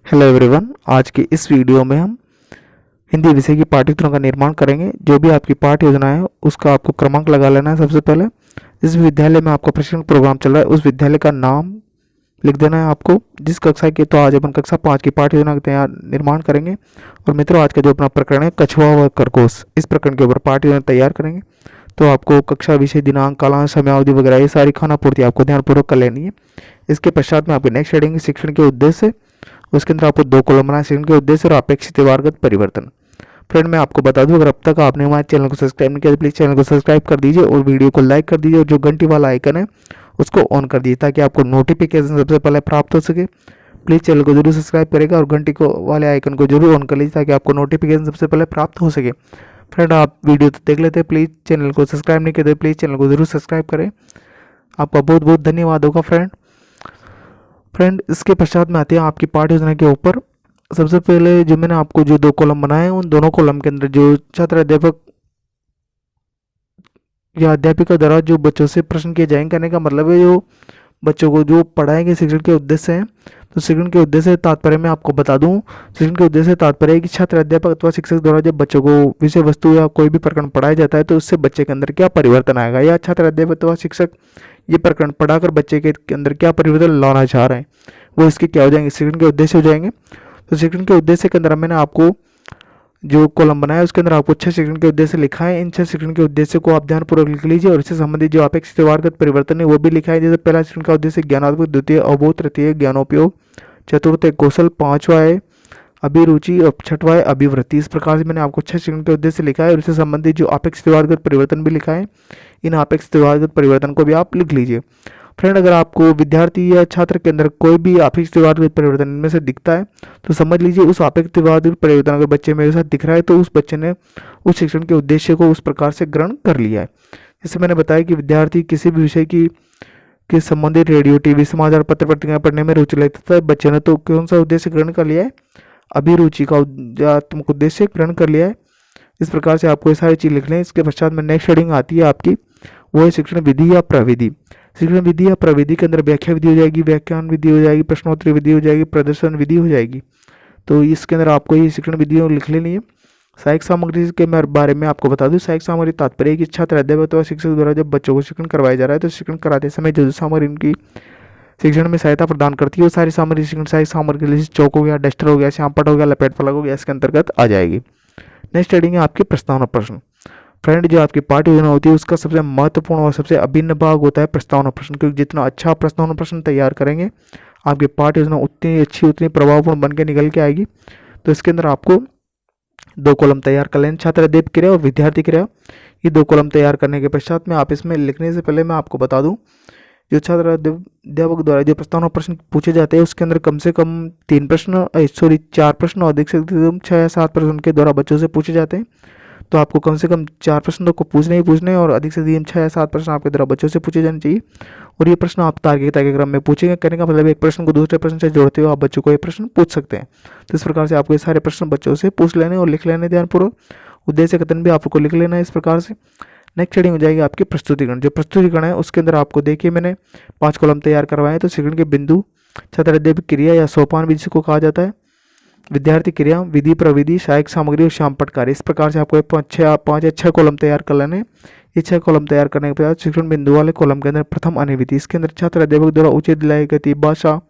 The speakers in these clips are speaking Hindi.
Hello everyone. आज की इस वीडियो में हम हिंदी विषय की पाठ्य योजना का निर्माण करेंगे। जो भी आपकी पाठ्य योजना है उसका आपको क्रमांक लगा लेना है। सबसे पहले जिस विद्यालय में आपका प्रशिक्षण प्रोग्राम चल रहा है उस विद्यालय का नाम लिख देना है आपको, जिस कक्षा की। तो आज अपन कक्षा 5 की पाठ्य योजना का तैयार निर्माण करेंगे। और मित्रों, आज का जो अपना प्रकरण है कछुआ व खरगोश, इस प्रकरण के ऊपर पाठ्य योजना तैयार करेंगे। तो आपको कक्षा, विषय, दिनांक, कालांश, समयावधि वगैरह ये सारी खाना पूर्ति आपको ध्यानपूर्वक कर लेनी है। इसके पश्चात में आपके नेक्स्ट हेडिंग शिक्षण के उद्देश्य, उसके अंदर आपको 2 कॉलम बनाए, शिक्षण के उद्देश्य और अपेक्षित व्यवहारगत परिवर्तन। फ्रेंड, मैं आपको बता दूं, अगर अब तक आपने हमारे चैनल को सब्सक्राइब नहीं किया तो प्लीज़ चैनल को सब्सक्राइब कर दीजिए और वीडियो को लाइक कर दीजिए और जो घंटी वाला आइकन है उसको ऑन कर दीजिए ताकि आपको नोटिफिकेशन सबसे पहले प्राप्त हो सके। प्लीज़ चैनल को जरूर सब्सक्राइब करेगा और घंटी को वाले आइकन को जरूर ऑन कर लीजिए ताकि आपको नोटिफिकेशन सबसे पहले प्राप्त हो सके। फ्रेंड, आप वीडियो तो देख लेते हैं, प्लीज़ चैनल को सब्सक्राइब नहीं किया तो प्लीज़ चैनल को जरूर सब्सक्राइब करें। आपका बहुत बहुत धन्यवाद होगा फ्रेंड, इसके पश्चात में आते हैं आपकी पाठ्य योजना के ऊपर। सबसे पहले जो मैंने आपको जो 2 कॉलम बनाए हैं उन दोनों कॉलम के अंदर जो छात्र, अध्यापक या अध्यापिका द्वारा जो बच्चों से प्रश्न किए जाएंगे, कहने का मतलब है जो बच्चों को जो पढ़ाएंगे शिक्षण के उद्देश्य हैं। तो शिक्षण के उद्देश्य से तात्पर्य मैं आपको बता दूं, शिक्षण के उद्देश्य से तात्पर्य है कि छात्र, अध्यापक अथवा शिक्षक द्वारा जब बच्चों को विषय वस्तु या कोई भी प्रकरण पढ़ाया जाता है तो उससे बच्चे के अंदर क्या परिवर्तन आएगा, या छात्र, अध्यापक अथवा शिक्षक ये प्रकरण पढ़ाकर बच्चे के अंदर क्या परिवर्तन लाना चाह रहे हैं, वो इसके क्या हो जाएंगे, शिक्षण के उद्देश्य हो जाएंगे। तो शिक्षण के उद्देश्य के अंदर मैंने आपको जो कॉलम बनाया उसके अंदर आपको 6 शिक्षण के उद्देश्य लिखा है। इन 6 शिक्षण के उद्देश्य को आप ध्यानपूर्वक लिख लीजिए और इससे संबंधित जो अपेक्षित व्यवहारगत परिवर्तन है वो भी लिखा है। जैसे पहला शिक्षण का उद्देश्य ज्ञानात्मक, द्वितीय अवबोध, तृतीय ज्ञानोपयोग, चतुर्थ कौशल, पांचवा है अभिरुचि और छठवा है अभिवृत्ति। इस प्रकार से मैंने आपको 6 शिक्षण के उद्देश्य लिखा है और इससे संबंधित जो अपेक्षित व्यवहारगत परिवर्तन भी लिखा है। इन अपेक्षित व्यवहारगत परिवर्तन को भी आप लिख लीजिए। फ्रेंड, अगर आपको विद्यार्थी या छात्र के अंदर कोई भी अपेक्षित व्यवहारगत परिवर्तन इनमें से दिखता है तो समझ लीजिए उस अपेक्षित व्यवहारगत परिवर्तन अगर बच्चे मेरे साथ दिख रहा है तो उस बच्चे ने उस शिक्षण के उद्देश्य को उस प्रकार से ग्रहण कर लिया है। जैसे मैंने बताया कि विद्यार्थी किसी भी विषय की के संबंधित रेडियो, टीवी, समाचार, पत्र पत्रिकाएं पढ़ने में रुचि लेता है, बच्चे ने तो कौन सा उद्देश्य ग्रहण कर लिया है, अभिरुचि का उद्देश्य ग्रहण कर लिया है। इस प्रकार से आपको ये सारी चीज लिख लें। इसके पश्चात में नेक्स्ट हेडिंग आती है आपकी, वो है शिक्षण विधि या प्रविधि। शिक्षण विधि या प्रविधि के अंदर व्याख्या विधि हो जाएगी, व्याख्यान विधि हो जाएगी, प्रश्नोत्तरी विधि हो जाएगी, प्रदर्शन विधि हो जाएगी। तो इसके अंदर आपको ये शिक्षण विधि लिख लेनी है। सहायक सामग्री के बारे में आपको बता दूं, सहायक सामग्री तात्पर्य कि छात्र, अध्यापक व शिक्षक द्वारा जब बच्चों को शिक्षण करवाया जा रहा है तो शिक्षण कराते समय जो सामग्री इनकी शिक्षण में सहायता प्रदान करती है वो सारी सामग्री शिक्षण सहायक सामग्री, जैसे चौक हो गया, डस्टर हो गया, श्यामपट हो गया, लपेट फलक हो गया, इसके अंतर्गत आ जाएगी। नेक्स्ट हेडिंग है आपकी प्रस्तावना प्रश्न। फ्रेंड, जो आपकी पाठ्य योजना होती है उसका सबसे महत्वपूर्ण और सबसे अभिन्न भाग होता है प्रस्तावना प्रश्न, क्योंकि जितना अच्छा प्रस्तावना प्रश्न तैयार करेंगे आपकी पाठ्य योजना उतनी अच्छी, उतनी प्रभावपूर्ण बन के निकल के आएगी। तो इसके अंदर आपको 2 कॉलम तैयार कर लें, छात्र, अध्यापक क्रिया और विद्यार्थी क्रिया। ये 2 कॉलम तैयार करने के पश्चात में आप इसमें लिखने से पहले मैं आपको बता दूं, जो छात्र, अध्यापक द्वारा जो प्रस्तावना प्रश्न पूछे जाते हैं उसके अंदर कम से कम 4 प्रश्न और अधिक से अधिक 6 या 7 प्रश्न उनके द्वारा बच्चों से पूछे जाते हैं। तो आपको कम से कम 4 प्रश्न तो पूछने ही पूछने और अधिक से अधिक 6 या 7 प्रश्न आपके द्वारा बच्चों से पूछे जाने चाहिए। और ये प्रश्न आप तार्किकता के क्रम में पूछेंगे। कहने का मतलब एक प्रश्न को दूसरे प्रश्न से जोड़ते हुए आप बच्चों को ये प्रश्न पूछ सकते हैं। तो इस प्रकार से आपको ये सारे प्रश्न बच्चों से पूछ लेने और लिख लेने ध्यानपूर्वक। उद्देश्य कथन भी आपको लिख लेना है इस प्रकार से। नेक्स्ट हेडिंग हो जाएगी आपकी प्रस्तुतिकरण। जो प्रस्तुतिकरण है उसके अंदर आपको देखिए मैंने 5 कॉलम तैयार करवाए। तो शिक्षण के बिंदु, छात्र, अध्यापक क्रिया या सोपान विधि को कहा जाता है, विद्यार्थी क्रिया, विधि प्रविधि, सहायक सामग्री और श्यामपट कार्य। इस प्रकार से आपको 5 या 6 कॉलम तैयार कर लेने। ये 6 कॉलम तैयार करने के बाद शिक्षण बिंदु वाले कॉलम के अंदर प्रथम अन्यविधि, इसके अंदर छात्र, अध्यापक द्वारा उचित लय, गति, भाषा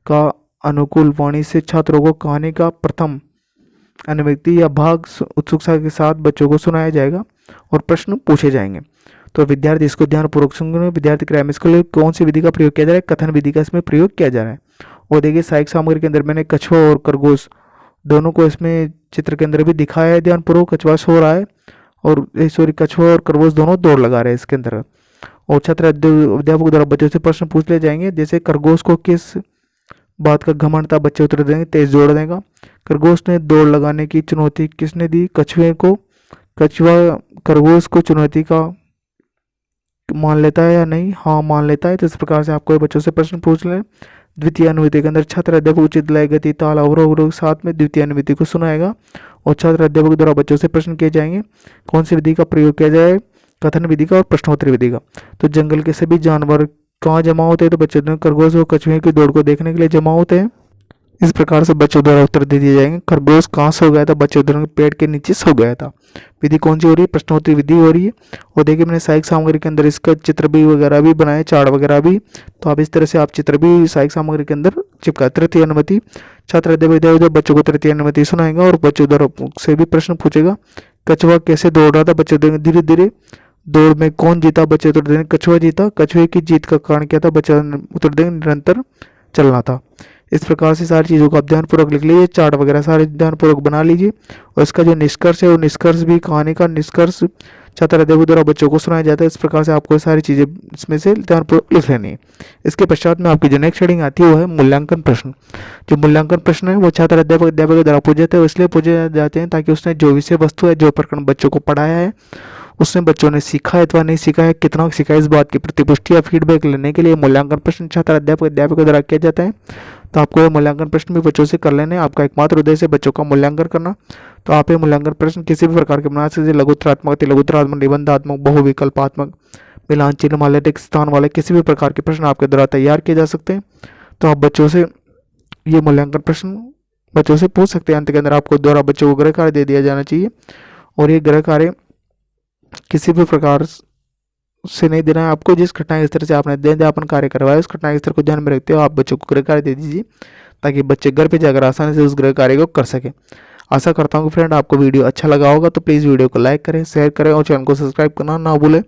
का अनुकूल वाणी से छात्रों को कहानी का प्रथम अन्यविधि या भाग उत्सुकता के साथ बच्चों को सुनाया जाएगा और प्रश्न पूछे जाएंगे। तो विद्यार्थी इसको ध्यानपूर्वक सुनेंगे। विद्यार्थी क्रिया में इसके लिए कौन सी विधि का प्रयोग किया जा रहा है, कथन विधि का इसमें प्रयोग किया जा रहा है। और देखिए सहायक सामग्री के अंदर मैंने कछुआ और खरगोश दोनों को इसमें चित्र के अंदर भी दिखाया है ध्यानपूर्वक। कछुआ सो रहा है और कछुआ और खरगोश दोनों दौड़ लगा रहे हैं इसके अंदर। और छात्र, अध्यापक द्वारा बच्चों से प्रश्न पूछ ले जाएंगे, जैसे खरगोश को किस बात का घमंड था, बच्चे उत्तर देंगे तेज दौड़ देगा। खरगोश ने दौड़ लगाने की चुनौती किसने दी, कछुए को। कछुआ खरगोश को चुनौती का मान लेता है या नहीं, हाँ मान लेता है। तो इस प्रकार से आपको बच्चों से प्रश्न पूछ लें। द्वितीय अनुवृत्ति के अंदर छात्र, अध्यापक उचित लय, गति, ताल, अवरोह साथ में द्वितीय अनुवृत्ति को सुनाएगा और छात्र, अध्यापक द्वारा बच्चों से प्रश्न किए जाएंगे। कौन सी विधि का प्रयोग किया जाए, कथन विधि का और प्रश्नोत्तरी विधि का। तो जंगल के सभी जानवर कहाँ जमा होते हैं, तो बच्चे खरगोश और कछुए की दौड़ को देखने के लिए जमा होते हैं। इस प्रकार से बच्चों द्वारा उत्तर दे दिए जाएंगे। खरगोश कहाँ सो गया था? बच्चों द्वारा पेड़ के नीचे सो गया था। विधि कौन सी हो रही है? प्रश्नोत्तरी विधि हो रही है। और देखिए मैंने सहायक सामग्री के अंदर इसका चित्र भी वगैरह भी बनाए, चार्ट वगैरह भी, तो आप इस तरह से आप चित्र भी सहायक सामग्री के अंदर चिपका। तृतीय अनुमति, छात्र अध्यापक बच्चों को तृतीय अनुमति सुनाएगा और बच्चों द्वारा से भी प्रश्न पूछेगा। कछुआ कैसे दौड़ रहा था? बच्चों धीरे धीरे। दौड़ में कौन जीता? बच्चे उत्तर देंगे कछुआ जीता। कछुए की जीत का कारण क्या था? बच्चा उत्तर देंगे निरंतर चलना था। इस प्रकार से सारी चीज़ों को आप ध्यानपूर्वक लिख लीजिए, चार्ट वगैरह सारे ध्यानपूर्वक बना लीजिए। और इसका जो निष्कर्ष है वो निष्कर्ष भी, कहानी का निष्कर्ष छात्र अध्यापक द्वारा बच्चों को सुनाया जाता है। इस प्रकार से आपको सारी चीज़ें इसमें से ध्यानपूर्वक लिख लेनी है। इसके पश्चात में आपकी जो नेक्स्ट हेडिंग आती है वो है मूल्यांकन प्रश्न। जो मूल्यांकन प्रश्न है वो छात्र अध्यापक के द्वारा पूछे जाते हैं, इसलिए पूछे जाते हैं ताकि उसने जो विषय वस्तु है, जो प्रकरण बच्चों को पढ़ाया है, उसमें बच्चों ने सीखा है अथवा नहीं सीखा है, कितना सीखा है, इस बात की प्रतिपुष्टि या फीडबैक लेने के लिए मूल्यांकन प्रश्न छात्र अध्यापक के द्वारा किया जाता है। तो आपको ये मूल्यांकन प्रश्न भी बच्चों से कर लेने। आपका एकमात्र उद्देश्य है बच्चों का मूल्यांकन करना। तो आप ये मूल्यांकन प्रश्न किसी भी प्रकार के बना सकते, लघुत्तरात्मक, अतिलघुत्तरात्मक, निबंधात्मक, बहुविकल्पात्मक, मिलान चिन्ह वाले, टेक्स्ट स्थान वाले, किसी भी प्रकार के प्रश्न आपके द्वारा तैयार किए जा सकते हैं। तो आप बच्चों से ये मूल्यांकन प्रश्न बच्चों से पूछ सकते हैं। अंत के अंदर आपको द्वारा बच्चों को गृह कार्य दे दिया जाना चाहिए और ये गृह कार्य किसी भी प्रकार से नहीं देना है आपको। जिस घटना के स्तर से आपने अध्यापन कार्य करवाया उस घटना के स्तर को ध्यान में रखते हुए आप बच्चों को गृह कार्य दे दीजिए ताकि बच्चे घर पे जाकर आसानी से उस गृह कार्य को कर सकें। आशा करता हूँ कि फ्रेंड आपको वीडियो अच्छा लगा होगा, तो प्लीज़ वीडियो को लाइक करें, शेयर करें और चैनल को सब्सक्राइब करना ना भूलें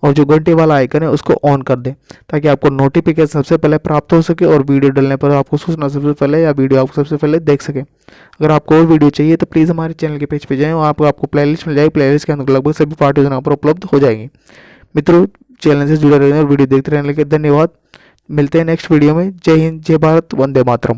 और जो घंटे वाला आइकन है उसको ऑन कर दें ताकि आपको नोटिफिकेशन सबसे पहले प्राप्त हो सके और वीडियो डालने पर आपको सूचना सबसे पहले या वीडियो आपको सबसे पहले देख सके। अगर आपको और वीडियो चाहिए तो प्लीज़ हमारे चैनल के पेज पे जाएँ और आपको प्लेलिस्ट मिल जाएगी। प्लेलिस्ट के अंदर लगभग सभी पार्ट यहाँ पर उपलब्ध हो जाएंगी। मित्रों, चैनल से जुड़े रहने और वीडियो देखते रहने के लिए धन्यवाद। मिलते हैं नेक्स्ट वीडियो में। जय हिंद, जय भारत, वंदे मातरम।